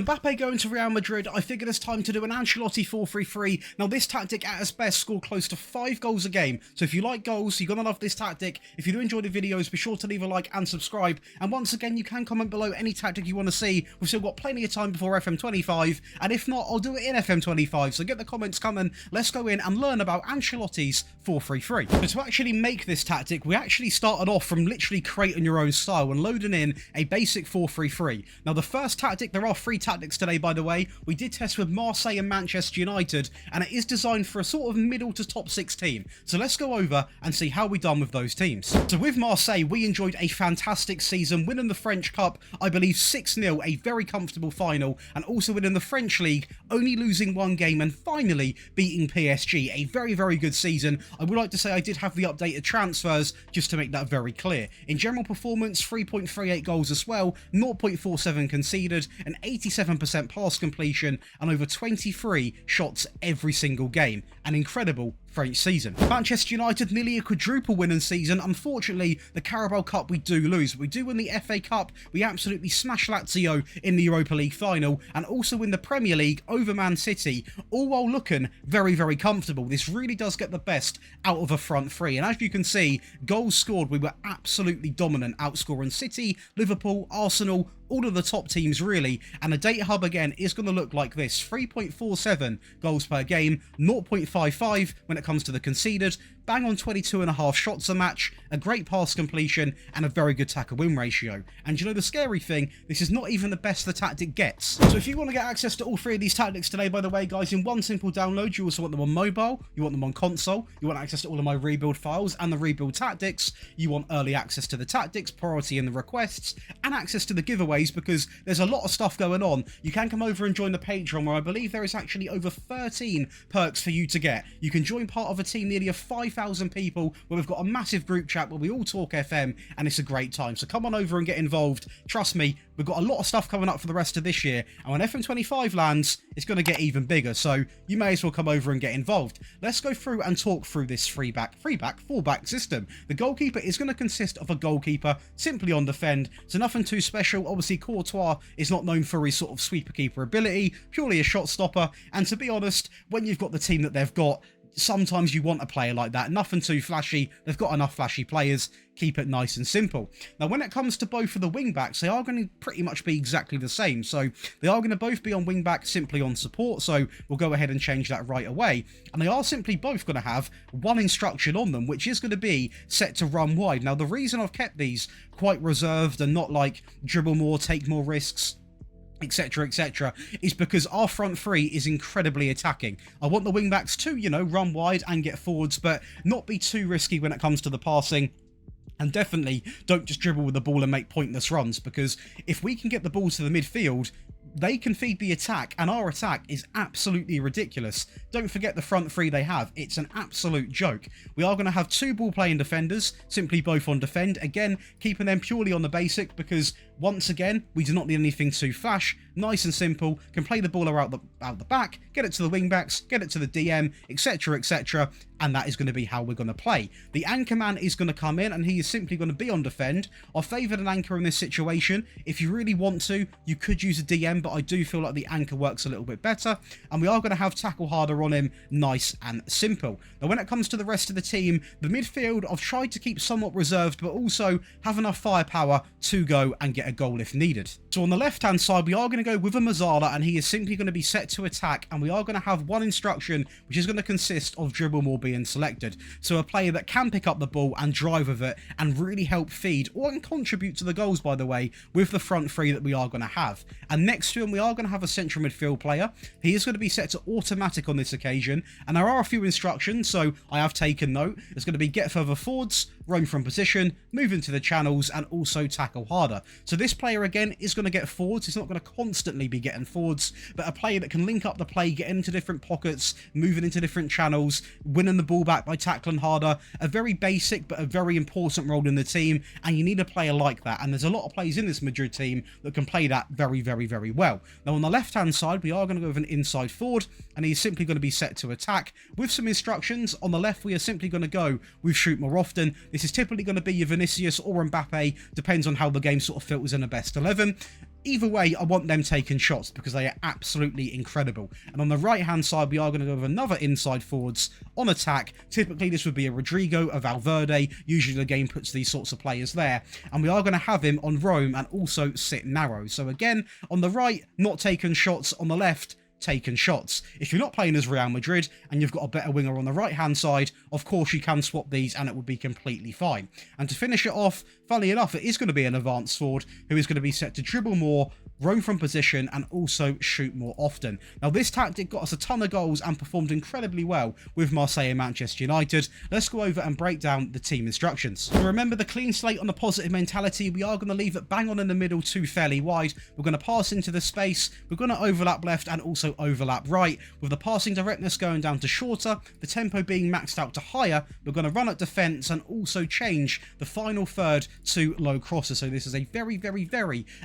Mbappe going to Real Madrid, I figured it's time to do an Ancelotti 4-3-3. Now this tactic at its best scored close to 5 goals a game, so if you like goals, you're going to love this tactic. If you do enjoy the videos, be sure to leave a like and subscribe, and once again you can comment below any tactic you want to see. We've still got plenty of time before FM25, and if not, I'll do it in FM25, so get the comments coming. Let's go in and learn about Ancelotti's 4-3-3. But to actually make this tactic, we actually started off from literally creating your own style and loading in a basic 4-3-3. Now the first tactic, there are 3 tactics today by the way. We did test with Marseille and Manchester United, and it is designed for a sort of middle to top 6 team. So let's go over and see how we done with those teams. So with Marseille, we enjoyed a fantastic season, winning the French Cup, I believe 6-0, a very comfortable final, and also winning the French League, only losing 1 game, and finally beating PSG. A very, very good season. I would like to say I did have the updated transfers, just to make that very clear. In general performance, 3.38 goals as well, 0.47 conceded, an 87% pass completion, and over 23 shots every single game. An incredible French season. Manchester United, nearly a quadruple winning season. Unfortunately, the Carabao Cup we do lose. We do win the FA Cup. We absolutely smash Lazio in the Europa League final, and also win the Premier League over Man City, all while looking very, very comfortable. This really does get the best out of a front three, and as you can see, goals scored, we were absolutely dominant, outscoring City, Liverpool, Arsenal, all of the top teams really. And the data hub again is going to look like this: 3.47 goals per game, 0.55 when it comes to the conceded, bang on 22.5 shots a match, a great pass completion, and a very good tackle win ratio. And you know the scary thing, this is not even the best the tactic gets. So if you want to get access to all 3 of these tactics today, by the way guys, in one simple download, you also want them on mobile, you want them on console, you want access to all of my rebuild files and the rebuild tactics, you want early access to the tactics, priority in the requests, and access to the giveaways, because there's a lot of stuff going on. You can come over and join the Patreon, where I believe there is actually over 13 perks for you to get. You can join part of a team nearly of 5,000 people, where we've got a massive group chat where we all talk FM, and it's a great time. So come on over and get involved. Trust me, we've got a lot of stuff coming up for the rest of this year, and when FM25 lands, it's going to get even bigger, so you may as well come over and get involved. Let's go through and talk through this 4-back system. The goalkeeper is going to consist of a goalkeeper simply on defend, so nothing too special. Obviously Courtois is not known for his sort of sweeper keeper ability, purely a shot stopper, and to be honest, when you've got the team that they've got, sometimes you want a player like that. Nothing too flashy. They've got enough flashy players. Keep it nice and simple. Now, when it comes to both of the wing backs, they are going to pretty much be exactly the same. So they are going to both be on wing back, simply on support. So we'll go ahead and change that right away. And they are simply both going to have one instruction on them, which is going to be set to run wide. Now, the reason I've kept these quite reserved and not like dribble more, take more risks, etc, etc, is because our front 3 is incredibly attacking. I want the wing backs to, you know, run wide and get forwards, but not be too risky when it comes to the passing. And definitely don't just dribble with the ball and make pointless runs, because if we can get the ball to the midfield, they can feed the attack, and our attack is absolutely ridiculous. Don't forget the front 3 they have. It's an absolute joke. We are going to have 2 ball-playing defenders, simply both on defend. Again, keeping them purely on the basic, because once again, we do not need anything too flash. Nice and simple. Can play the ball out the back, get it to the wing-backs, get it to the DM, etc, etc, and that is going to be how we're going to play. The anchor man is going to come in, and he is simply going to be on defend. I favoured an anchor in this situation. If you really want to, you could use a DM, but I do feel like the anchor works a little bit better. And we are going to have tackle harder on him, nice and simple. Now, when it comes to the rest of the team, the midfield I've tried to keep somewhat reserved, but also have enough firepower to go and get a goal if needed. So on the left-hand side, we are going to go with a Mazzala, and he is simply going to be set to attack, and we are going to have one instruction, which is going to consist of dribble more being selected. So a player that can pick up the ball and drive with it and really help feed or contribute to the goals, by the way, with the front 3 that we are going to have. And next to him, we are going to have a central midfield player. He is going to be set to automatic on this occasion, and there are a few instructions, so I have taken note. It's going to be get further forwards, roam from position, move into the channels, and also tackle harder. So this player again is going to get forwards. He's not going to constantly be getting forwards, but a player that can link up the play, get into different pockets, moving into different channels, winning the ball back by tackling harder. A very basic but a very important role in the team, and you need a player like that, and there's a lot of players in this Madrid team that can play that very, very, very well. Now on the left hand side, we are going to go with an inside forward, and he's simply going to be set to attack with some instructions. On the left, we are simply going to go with shoot more often. This is typically going to be your Vinicius or Mbappe, depends on how the game sort of filters in a best 11. either way, I want them taking shots because they are absolutely incredible. And on the right-hand side, we are going to go with another inside forwards on attack. Typically, this would be a Rodrigo, a Valverde. Usually, the game puts these sorts of players there. And we are going to have him on roam and also sit narrow. So again, on the right, not taking shots. On the left, taken shots. If you're not playing as Real Madrid and you've got a better winger on the right hand side, of course you can swap these and it would be completely fine. And to finish it off, funnily enough, it is going to be an advanced forward who is going to be set to dribble more, roam from position and also shoot more often. Now this tactic got us a ton of goals and performed incredibly well with Marseille and Manchester United. Let's go over and break down the team instructions. So remember the clean slate on the positive mentality, we are going to leave it bang on in the middle to fairly wide. We're going to pass into the space, we're going to overlap left and also overlap right, with the passing directness going down to shorter, the tempo being maxed out to higher. We're going to run at defence and also change the final third to low crosses. So this is a very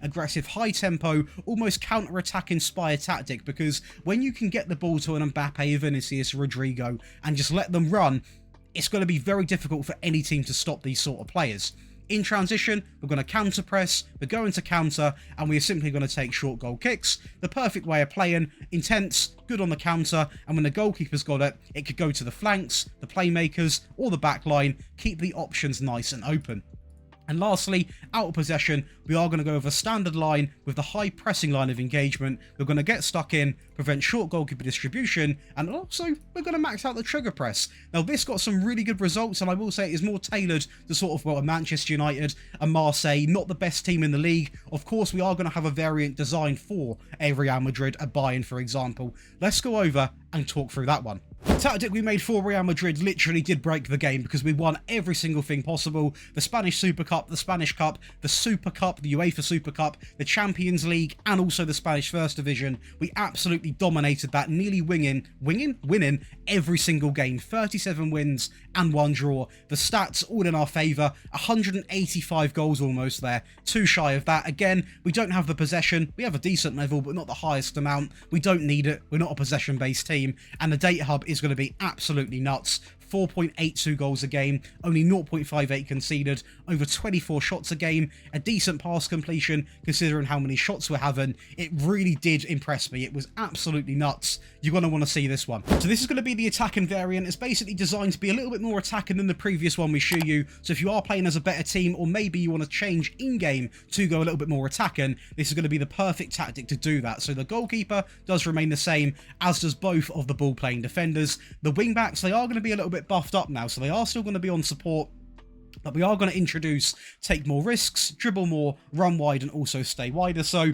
aggressive high tempo, almost counter-attack inspired tactic, because when you can get the ball to an Mbappe, Vinicius, Rodrigo and just let them run, it's going to be very difficult for any team to stop these sort of players. In transition, we're going to counter press, we're going to counter, and we're simply going to take short goal kicks. The perfect way of playing, intense, good on the counter, and when the goalkeeper's got it, it could go to the flanks, the playmakers, or the back line. Keep the options nice and open. And lastly, out of possession, we are going to go with a standard line with the high pressing line of engagement. We're going to get stuck in, prevent short goalkeeper distribution, and also we're going to max out the trigger press. Now this got some really good results, and I will say it is more tailored to sort of, well, a Manchester United, a Marseille, not the best team in the league. Of course, we are going to have a variant designed for a Real Madrid, a Bayern, for example. Let's go over and talk through that one. The tactic we made for Real Madrid literally did break the game because we won every single thing possible. The Spanish Super Cup, the Spanish Cup, the Super Cup, the UEFA Super Cup, the Champions League, and also the Spanish First Division. We absolutely dominated that, nearly winning every single game. 37 wins and 1 draw. The stats all in our favour. 185 goals almost there. Too shy of that. Again, we don't have the possession. We have a decent level, but not the highest amount. We don't need it. We're not a possession-based team. And the data hub is going to be absolutely nuts. 4.82 goals a game, only 0.58 conceded, over 24 shots a game, a decent pass completion considering how many shots we're having. It really did impress me. It was absolutely nuts. You're going to want to see this one. So this is going to be the attacking variant. It's basically designed to be a little bit more attacking than the previous one we show you. So if you are playing as a better team, or maybe you want to change in-game to go a little bit more attacking, this is going to be the perfect tactic to do that. So the goalkeeper does remain the same, as does both of the ball-playing defenders. The wing-backs, they are going to be a little bit buffed up now, so they are still going to be on support, but we are going to introduce take more risks, dribble more, run wide and also stay wider. So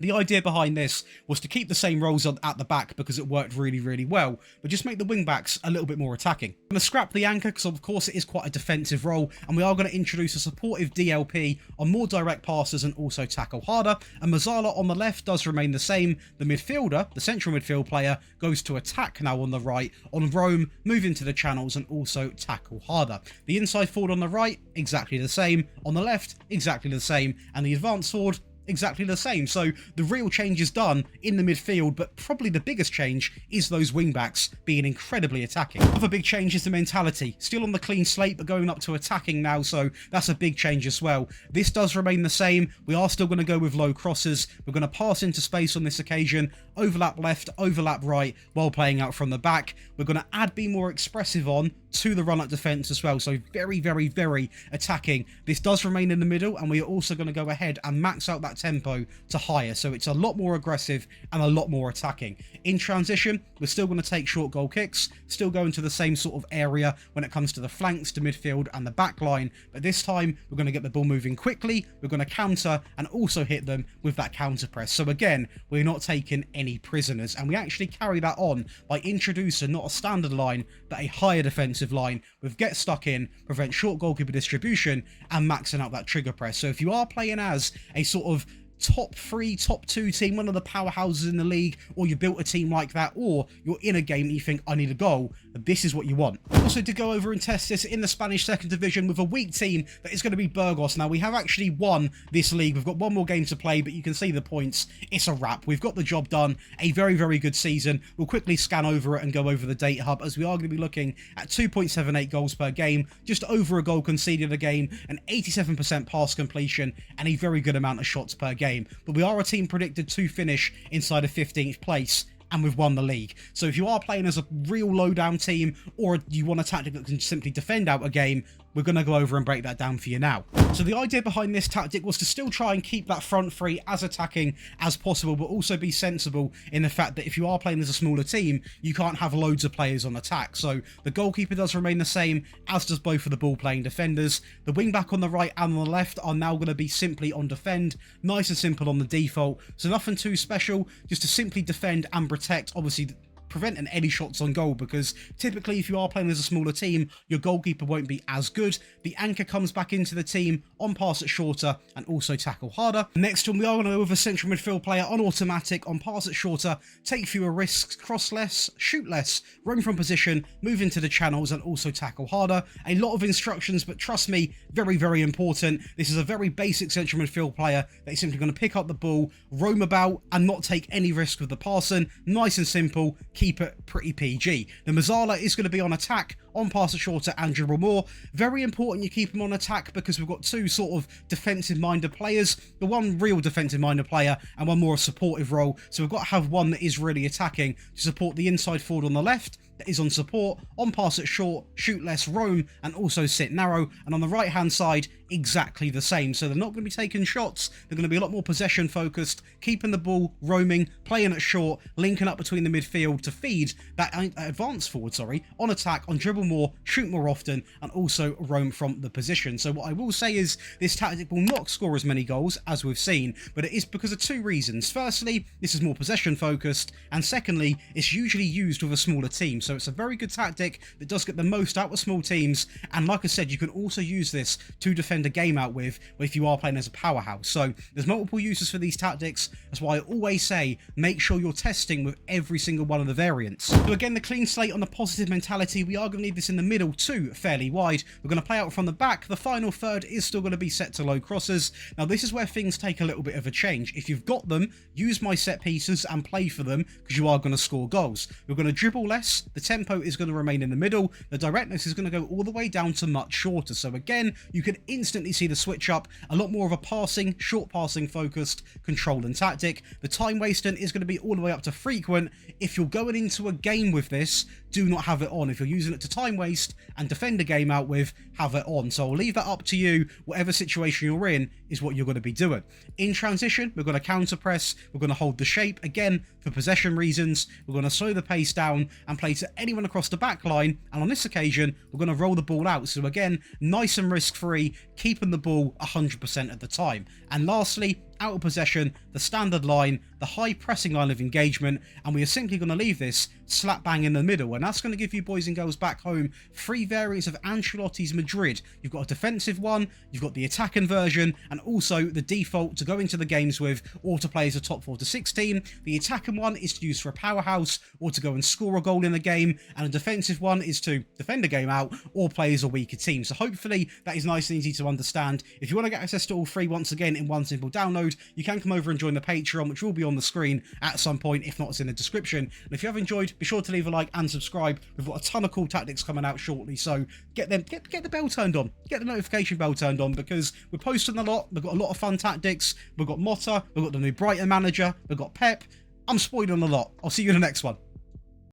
the idea behind this was to keep the same roles at the back because it worked really well, but just make the wing backs a little bit more attacking. I'm going to scrap the anchor because of course it is quite a defensive role, and we are going to introduce a supportive DLP on more direct passes and also tackle harder. And Mazzala on the left does remain the same. The midfielder, the central midfield player, goes to attack now on the right, on roam, move into the channels and also tackle harder. The inside forward on the right, exactly the same. On the left, exactly the same. And the advanced forward, exactly the same. So the real change is done in the midfield, but probably the biggest change is those wing-backs being incredibly attacking. Another big change is the mentality. Still on the clean slate, but going up to attacking now, so that's a big change as well. This does remain the same. We are still going to go with low crosses. We're going to pass into space on this occasion, overlap left, overlap right, while playing out from the back. We're going to add be more expressive on to the run-up defence as well, so very attacking. This does remain in the middle, and we are also going to go ahead and max out that tempo to higher, so it's a lot more aggressive and a lot more attacking. In transition, we're still going to take short goal kicks, still going to the same sort of area when it comes to the flanks, to midfield and the back line, but this time we're going to get the ball moving quickly, we're going to counter and also hit them with that counter press. So again, we're not taking any prisoners, and we actually carry that on by introducing not a standard line but a higher defensive line with get stuck in, prevent short goalkeeper distribution and maxing out that trigger press. So if you are playing as a sort of top 3, top 2 team, one of the powerhouses in the league, or you built a team like that, or you're in a game and you think I need a goal, this is what you want. Also to go over and test this in the Spanish second division with a weak team that is going to be Burgos. Now we have actually won this league, we've got one more game to play, but you can see the points, it's a wrap. We've got the job done, a very good season. We'll quickly scan over it and go over the data hub, as we are going to be looking at 2.78 goals per game, just over a goal conceded a game, an 87% pass completion and a very good amount of shots per game. game, but we are a team predicted to finish inside of 15th place, and we've won the league. So if you are playing as a real low down team, or you want a tactic that can simply defend out a game, we're going to go over and break that down for you now. So the idea behind this tactic was to still try and keep that front three as attacking as possible, but also be sensible in the fact that if you are playing as a smaller team, you can't have loads of players on attack. So the goalkeeper does remain the same, as does both of the ball playing defenders. The wing back on the right and on the left are now going to be simply on defend, nice and simple on the default. So nothing too special, just to simply defend and protect, obviously preventing any shots on goal, because typically if you are playing as a smaller team, your goalkeeper won't be as good. The anchor comes back into the team on pass it shorter and also tackle harder. Next one, we are going to go with a central midfield player on automatic, on pass it shorter, take fewer risks, cross less, shoot less, roam from position, move into the channels and also tackle harder. A lot of instructions, but trust me, very, very important. This is a very basic central midfield player that is simply going to pick up the ball, roam about and not take any risk with the passing. Nice and simple. Keep it pretty PG. The Mazzala is going to be on attack, on pass it shorter and dribble more. Very important you keep him on attack, because we've got two sort of defensive minded players, the one real defensive minded player and one more a supportive role. So we've got to have one that is really attacking to support the inside forward on the left, that is on support, on pass it short, shoot less, roam and also sit narrow. And on the right hand side, exactly the same. So they're not going to be taking shots, they're going to be a lot more possession focused, keeping the ball, roaming, playing it short, linking up between the midfield to feed that advance forward, on attack, on dribble more, shoot more often and also roam from the position. So what I will say is this tactic will not score as many goals as we've seen, but it is because of two reasons. Firstly, this is more possession focused, and secondly, it's usually used with a smaller team. So it's a very good tactic that does get the most out of small teams, and like I said, you can also use this to defend a game out with if you are playing as a powerhouse. So there's multiple uses for these tactics. That's why I always say make sure you're testing with every single one of the variants. So again, the clean slate on the positive mentality, we are going to leave this in the middle too fairly wide. We're going to play out from the back. The final third is still going to be set to low crosses. Now this is where things take a little bit of a change. If you've got them, use my set pieces and play for them, because you are going to score goals. We're going to dribble less, the tempo is going to remain in the middle, the directness is going to go all the way down to much shorter. So again, you can instantly see the switch up, a lot more of a passing, short passing focused control and tactic. The time wasting is going to be all the way up to frequent. If you're going into a game with this, do not have it on. If you're using it to time waste and defend a game out with, have it on. So I'll leave that up to you. Whatever situation you're in is what you're going to be doing. In transition, we're going to counter press, we're going to hold the shape again for possession reasons, we're going to slow the pace down and play to anyone across the back line, and on this occasion we're going to roll the ball out. So again, nice and risk free, keeping the ball 100% of the time. And lastly, out of possession, the standard line, the high pressing line of engagement, and we are simply going to leave this slap bang in the middle. And that's going to give you boys and girls back home three variants of Ancelotti's Madrid. You've got a defensive one, you've got the attacking version, and also the default to go into the games with or to play as a top 4 to 6 team. The attacking one is to use for a powerhouse or to go and score a goal in the game, and a defensive one is to defend a game out or play as a weaker team. So hopefully that is nice and easy to understand. If you want to get access to all three once again in one simple download, you can come over and join the Patreon, which will be on the screen at some point. If not, it's in the description. And if you have enjoyed, be sure to leave a like and subscribe. We've got a ton of cool tactics coming out shortly, so get the bell turned on, get the notification bell turned on, because we're posting a lot. We've got a lot of fun tactics. We've got Motta, we've got the new Brighton manager, we've got Pep. I'm spoiling a lot. I'll see you in the next one.